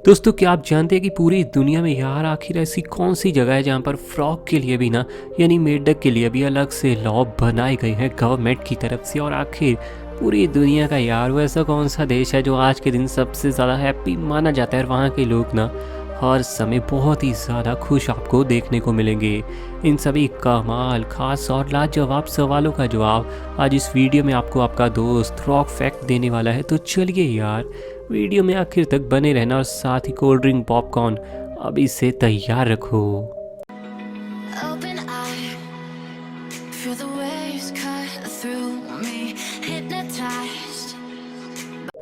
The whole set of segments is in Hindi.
दोस्तों क्या आप जानते हैं कि पूरी दुनिया में यार आखिर ऐसी कौन सी जगह है जहाँ पर फ्रॉग के लिए भी ना यानी मेंढक के लिए भी अलग से लॉ बनाए गए हैं गवर्नमेंट की तरफ से। और आखिर पूरी दुनिया का यार वो ऐसा कौन सा देश है जो आज के दिन सबसे ज़्यादा हैप्पी माना जाता है और वहाँ के लोग ना हर समय बहुत ही ज़्यादा खुश आपको देखने को मिलेंगे। इन सभी कमाल खास और लाजवाब सवालों का जवाब आज इस वीडियो में आपको आपका दोस्त रॉक फैक्ट देने वाला है। तो चलिए यार वीडियो में आखिर तक बने रहना और साथ ही कोल्ड ड्रिंक पॉपकॉर्न अभी से तैयार रखो। Open eye, feel the waves cut through me, hypnotized.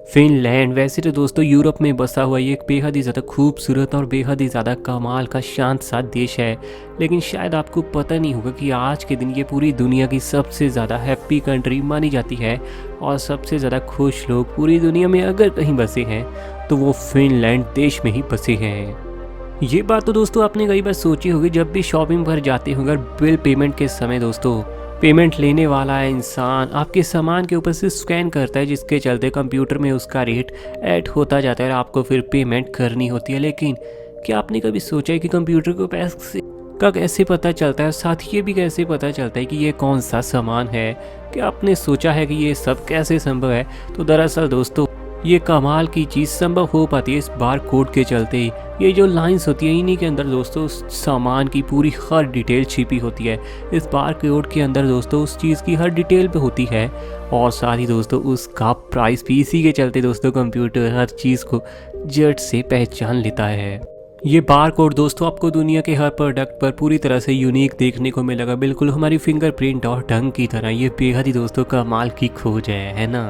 Finland वैसे तो दोस्तों यूरोप में बसा हुआ ये एक बेहद ही ज़्यादा खूबसूरत और बेहद ही ज़्यादा कमाल का शांत सा देश है, लेकिन शायद आपको पता नहीं होगा कि आज के दिन ये पूरी दुनिया की सबसे ज़्यादा हैप्पी कंट्री मानी जाती है और सबसे ज़्यादा खुश लोग पूरी दुनिया में अगर कहीं बसे हैं तो वो फिनलैंड देश में ही बसे हैं। ये बात तो दोस्तों आपने कई बार सोची होगी, जब भी शॉपिंग पर जाते हो अगर बिल पेमेंट के समय दोस्तों पेमेंट लेने वाला इंसान आपके सामान के ऊपर से स्कैन करता है, जिसके चलते कंप्यूटर में उसका रेट ऐड होता जाता है और आपको फिर पेमेंट करनी होती है। लेकिन क्या आपने कभी सोचा है कि कंप्यूटर को पैसे का कैसे पता चलता है, साथ ही ये भी कैसे पता चलता है कि ये कौन सा सामान है? क्या आपने सोचा है कि ये सब कैसे संभव है? तो दरअसल दोस्तों ये कमाल की चीज़ संभव हो पाती है इस बार कोड के चलते। ये जो लाइंस होती है इन्हीं के अंदर दोस्तों उस सामान की पूरी हर डिटेल छिपी होती है। इस बार कोड के अंदर दोस्तों उस चीज़ की हर डिटेल पे होती है और साथ ही दोस्तों उसका प्राइस भी इसी के चलते दोस्तों कंप्यूटर हर चीज़ को झट से पहचान लेता है। ये बार कोड दोस्तों आपको दुनिया के हर प्रोडक्ट पर पूरी तरह से यूनिक देखने को मिलेगा, बिल्कुल हमारी फिंगरप्रिंट और ढंग की तरह। ये बेहद ही दोस्तों कमाल की खोज है ना।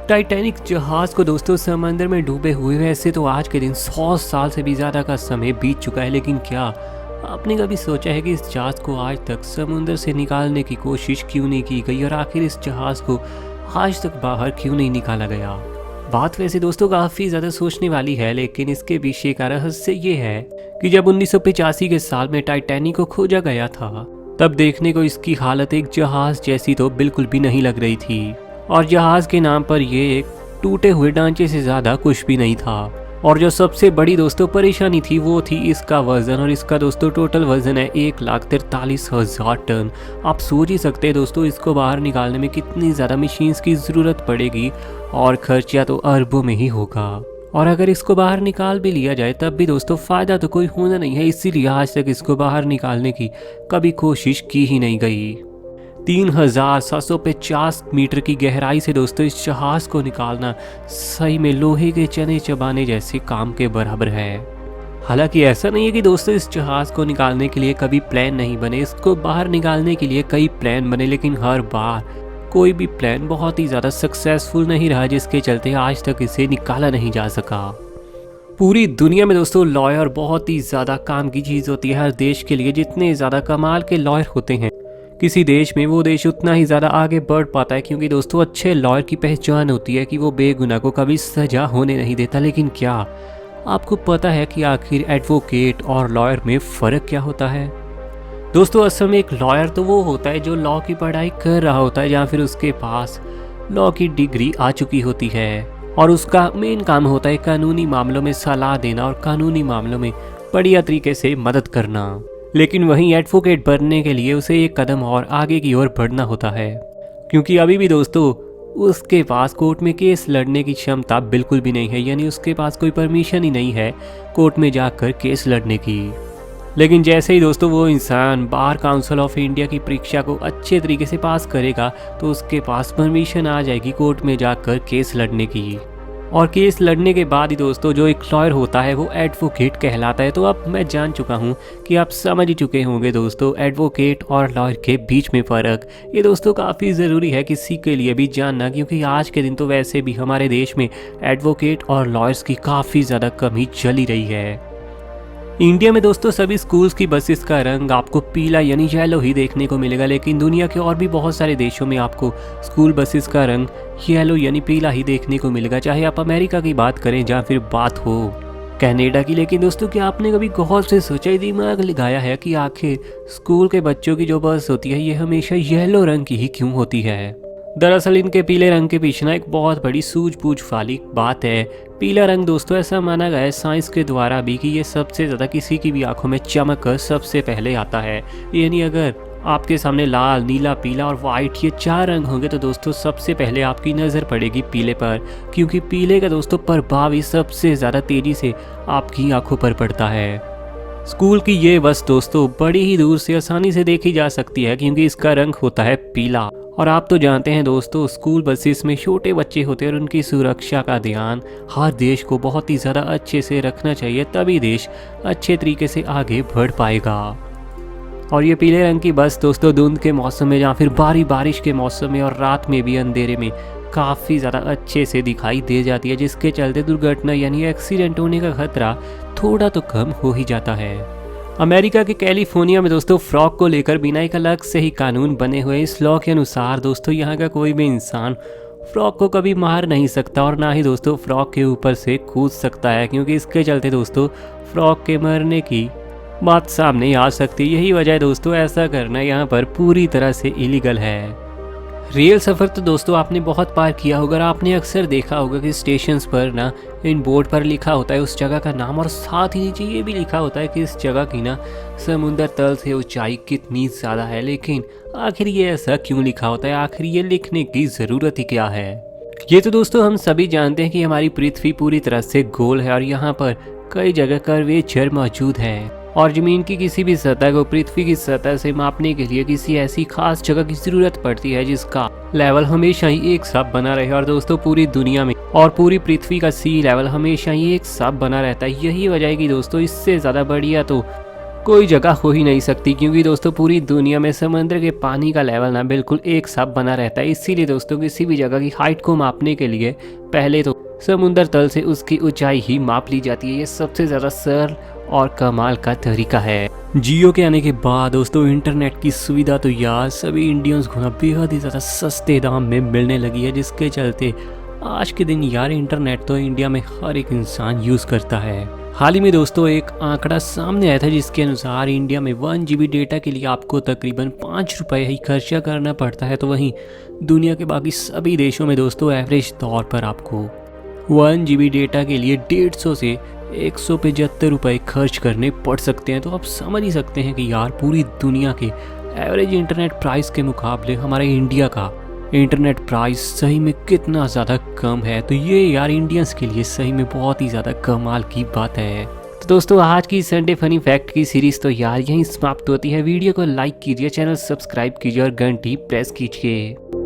टाइटैनिक जहाज को दोस्तों समंदर में डूबे हुए वैसे तो आज के दिन 100 साल से भी ज़्यादा का समय बीत चुका है, लेकिन क्या आपने कभी सोचा है कि इस जहाज को आज तक समुंदर से निकालने की कोशिश क्यों नहीं की गई और आखिर इस जहाज को आज तक बाहर क्यों नहीं निकाला गया? बात वैसे दोस्तों काफ़ी ज़्यादा सोचने वाली है, लेकिन इसके पीछे का रहस्य ये है कि जब 1985 के साल में टाइटैनिक को खोजा गया था तब देखने को इसकी हालत एक जहाज जैसी तो बिल्कुल भी नहीं लग रही थी और जहाज के नाम पर ये एक टूटे हुए ढांचे से ज़्यादा कुछ भी नहीं था। और जो सबसे बड़ी दोस्तों परेशानी थी वो थी इसका वज़न, और इसका दोस्तों टोटल वज़न है 1,43,000 टन। आप सोच ही सकते हैं दोस्तों इसको बाहर निकालने में कितनी ज़्यादा मशीन्स की ज़रूरत पड़ेगी और खर्चा तो अरबों में ही होगा। और अगर इसको बाहर निकाल भी लिया जाए तब भी दोस्तों फ़ायदा तो कोई होना नहीं है, इसीलिए आज तक इसको बाहर निकालने की कभी कोशिश की ही नहीं गई। 3,750 मीटर की गहराई से दोस्तों इस जहाज को निकालना सही में लोहे के चने चबाने जैसे काम के बराबर है। हालांकि ऐसा नहीं है कि दोस्तों इस जहाज को निकालने के लिए कभी प्लान नहीं बने, इसको बाहर निकालने के लिए कई प्लान बने, लेकिन हर बार कोई भी प्लान बहुत ही ज़्यादा सक्सेसफुल नहीं रहा, जिसके चलते आज तक इसे निकाला नहीं जा सका। पूरी दुनिया में दोस्तों लॉयर बहुत ही ज़्यादा काम की चीज़ होती है। हर देश के लिए जितने ज़्यादा कमाल के लॉयर होते हैं किसी देश में वो देश उतना ही ज़्यादा आगे बढ़ पाता है, क्योंकि दोस्तों अच्छे लॉयर की पहचान होती है कि वो बेगुनाह को कभी सजा होने नहीं देता। लेकिन क्या आपको पता है कि आखिर एडवोकेट और लॉयर में फ़र्क क्या होता है? दोस्तों असल में एक लॉयर तो वो होता है जो लॉ की पढ़ाई कर रहा होता है या फिर उसके पास लॉ की डिग्री आ चुकी होती है और उसका मेन काम होता है कानूनी मामलों में सलाह देना और कानूनी मामलों में बढ़िया तरीके से मदद करना। लेकिन वहीं एडवोकेट बनने के लिए उसे एक कदम और आगे की ओर बढ़ना होता है, क्योंकि अभी भी दोस्तों उसके पास कोर्ट में केस लड़ने की क्षमता बिल्कुल भी नहीं है, यानी उसके पास कोई परमिशन ही नहीं है कोर्ट में जाकर केस लड़ने की। लेकिन जैसे ही दोस्तों वो इंसान बार काउंसिल ऑफ इंडिया की परीक्षा को अच्छे तरीके से पास करेगा तो उसके पास परमिशन आ जाएगी कोर्ट में जाकर केस लड़ने की। और केस लड़ने के बाद ही दोस्तों जो एक लॉयर होता है वो एडवोकेट कहलाता है। तो अब मैं जान चुका हूँ कि आप समझ ही चुके होंगे दोस्तों एडवोकेट और लॉयर के बीच में फ़र्क। ये दोस्तों काफ़ी ज़रूरी है किसी के लिए भी जानना, क्योंकि आज के दिन तो वैसे भी हमारे देश में एडवोकेट और लॉयर्स की काफ़ी ज़्यादा कमी चली रही है। इंडिया में दोस्तों सभी स्कूल्स की बसेस का रंग आपको पीला यानी येलो ही देखने को मिलेगा, लेकिन दुनिया के और भी बहुत सारे देशों में आपको स्कूल बसेस का रंग येलो यानी पीला ही देखने को मिलेगा, चाहे आप अमेरिका की बात करें या फिर बात हो कनाडा की। लेकिन दोस्तों क्या आपने कभी गौर से सोचा, दिमाग लगाया है कि आखिर स्कूल के बच्चों की जो बस होती है ये हमेशा येलो रंग की ही क्यों होती है? दरअसल इनके पीले रंग के पीछे ना एक बहुत बड़ी सूझबूझ वाली बात है। पीला रंग दोस्तों ऐसा माना गया है साइंस के द्वारा भी कि ये सबसे ज़्यादा किसी की भी आंखों में चमक कर सबसे पहले आता है। यानी अगर आपके सामने लाल, नीला, पीला और वाइट ये 4 रंग होंगे तो दोस्तों सबसे पहले आपकी नज़र पड़ेगी पीले पर, क्योंकि पीले का दोस्तों प्रभाव ही सबसे ज़्यादा तेज़ी से आपकी आंखों पर पड़ता है। स्कूल की ये बस दोस्तों बड़ी ही दूर से आसानी से देखी जा सकती है क्योंकि इसका रंग होता है पीला। और आप तो जानते हैं दोस्तों स्कूल बसेस में छोटे बच्चे होते हैं और उनकी सुरक्षा का ध्यान हर देश को बहुत ही ज़्यादा अच्छे से रखना चाहिए, तभी देश अच्छे तरीके से आगे बढ़ पाएगा। और ये पीले रंग की बस दोस्तों धुंध के मौसम में या फिर भारी बारिश के मौसम में और रात में भी अंधेरे में काफ़ी ज़्यादा अच्छे से दिखाई दे जाती है, जिसके चलते दुर्घटना यानी एक्सीडेंट होने का खतरा थोड़ा तो कम हो ही जाता है। अमेरिका के कैलिफोर्निया में दोस्तों फ्रॉक को लेकर बिना एक अलग से ही कानून बने हुए। इस लॉ के अनुसार दोस्तों यहाँ का कोई भी इंसान फ्रॉक को कभी मार नहीं सकता और ना ही दोस्तों फ्रॉक के ऊपर से कूद सकता है, क्योंकि इसके चलते दोस्तों फ्रॉक के मरने की बात सामने आ सकती है। यही वजह है दोस्तों ऐसा करना यहाँ पर पूरी तरह से इलीगल है। रेल सफ़र तो दोस्तों आपने बहुत बार किया होगा और आपने अक्सर देखा होगा कि स्टेशंस पर ना इन बोर्ड पर लिखा होता है उस जगह का नाम और साथ ही नीचे ये भी लिखा होता है कि इस जगह की ना समुद्र तल से ऊंचाई कितनी ज़्यादा है। लेकिन आखिर ये ऐसा क्यों लिखा होता है, आखिर ये लिखने की ज़रूरत ही क्या है? ये तो दोस्तों हम सभी जानते हैं कि हमारी पृथ्वी पूरी तरह से गोल है और यहाँ पर कई जगह कर्वेचर मौजूद है और ज़मीन की किसी भी सतह को पृथ्वी की सतह से मापने के लिए किसी ऐसी खास जगह की ज़रूरत पड़ती है जिसका लेवल हमेशा ही एक साथ बना रहे। और दोस्तों पूरी दुनिया में और पूरी पृथ्वी का सी लेवल हमेशा ही एक साथ बना रहता है। यही वजह है कि दोस्तों इससे ज़्यादा बढ़िया तो कोई जगह हो ही नहीं सकती, क्योंकि दोस्तों पूरी दुनिया में समुद्र के पानी का लेवल ना बिल्कुल एक साथ बना रहता है। इसीलिए दोस्तों किसी भी जगह की हाइट को मापने के लिए पहले तो समुद्र तल से उसकी ऊंचाई ही माप ली जाती है। ये सबसे ज़्यादा सरल और कमाल का तरीका है। जियो के आने के बाद दोस्तों इंटरनेट की सुविधा तो यार सभी इंडियंस को ना बेहद ही ज़्यादा सस्ते दाम में मिलने लगी है, जिसके चलते आज के दिन यार इंटरनेट तो इंडिया में हर एक इंसान यूज़ करता है। हाल ही में दोस्तों एक आंकड़ा सामने आया था जिसके अनुसार इंडिया में 1 GB डेटा के लिए आपको तकरीबन 5 रुपये ही खर्चा करना पड़ता है, तो वहीं दुनिया के बाकी सभी देशों में दोस्तों एवरेज तौर पर आपको 1 GB डेटा के लिए 150 से 175 रुपये खर्च करने पड़ सकते हैं। तो आप समझ ही सकते हैं कि यार पूरी दुनिया के एवरेज इंटरनेट प्राइस के मुकाबले हमारे इंडिया का इंटरनेट प्राइस सही में कितना ज़्यादा कम है। तो ये यार इंडियंस के लिए सही में बहुत ही ज़्यादा कमाल की बात है। तो दोस्तों आज की संडे फनी फैक्ट की सीरीज़ तो यार यहीं समाप्त होती है। वीडियो को लाइक कीजिए, चैनल सब्सक्राइब कीजिए और घंटी प्रेस कीजिए।